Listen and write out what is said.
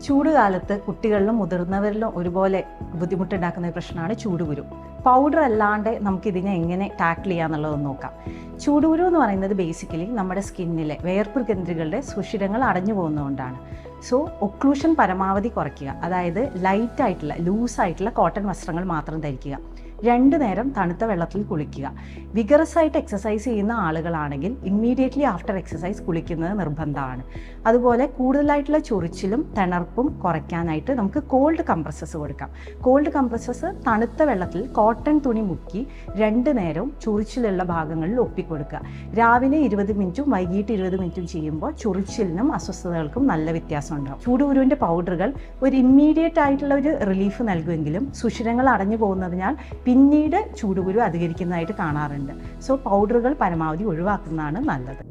ചൂട് കാലത്ത് കുട്ടികളിലും മുതിർന്നവരിലും ഒരുപോലെ ബുദ്ധിമുട്ടുണ്ടാക്കുന്ന ഒരു പ്രശ്നമാണ് ചൂടുകുരു. പൗഡർ അല്ലാണ്ട് നമുക്കിതിനെ എങ്ങനെ ടാക്കിൾ ചെയ്യാന്നുള്ളതെന്ന് നോക്കാം. ചൂടുകുരു എന്ന് പറയുന്നത് ബേസിക്കലി നമ്മുടെ സ്കിന്നിലെ വേർപ്പ് ഗ്രന്ഥികളുടെ സുഷിരങ്ങൾ അടഞ്ഞു പോകുന്നതുകൊണ്ടാണ്. സോ ഒക്ലൂഷൻ പരമാവധി കുറയ്ക്കുക, അതായത് ലൈറ്റായിട്ടുള്ള ലൂസായിട്ടുള്ള കോട്ടൺ വസ്ത്രങ്ങൾ മാത്രം ധരിക്കുക. 2 നേരം തണുത്ത വെള്ളത്തിൽ കുളിക്കുക. വിഗറസ് ആയിട്ട് എക്സസൈസ് ചെയ്യുന്ന ആളുകളാണെങ്കിൽ ഇമ്മീഡിയറ്റ്ലി ആഫ്റ്റർ എക്സസൈസ് കുളിക്കുന്നത് നിർബന്ധമാണ്. അതുപോലെ കൂടുതലായിട്ടുള്ള ചൊറിച്ചിലും തിണർപ്പും കുറയ്ക്കാനായിട്ട് നമുക്ക് കോൾഡ് കംപ്രസസ് കൊടുക്കാം. കോൾഡ് കംപ്രസസ് തണുത്ത വെള്ളത്തിൽ കോട്ടൺ തുണി മുക്കി 2 നേരവും ചൊറിച്ചിലുള്ള ഭാഗങ്ങളിൽ ഒപ്പിക്കൊടുക്കുക. രാവിലെ 20 മിനിറ്റും വൈകിട്ട് 20 മിനിറ്റും ചെയ്യുമ്പോൾ ചൊറിച്ചിലിനും അസ്വസ്ഥതകൾക്കും നല്ല വ്യത്യാസം ഉണ്ടാകും. ചൂടുകുരുവിൻ്റെ പൗഡറുകൾ ഒരു ഇമ്മീഡിയറ്റ് ആയിട്ടുള്ള ഒരു റിലീഫ് നൽകുമെങ്കിലും സുഷിരങ്ങൾ അടഞ്ഞു പോകുന്നതിനാൽ പിന്നീട് ചൂടുകുരു അധികരിക്കുന്നതായിട്ട് കാണാറുണ്ട്. സോ പൗഡറുകൾ പരമാവധി ഒഴിവാക്കുന്നതാണ് നല്ലത്.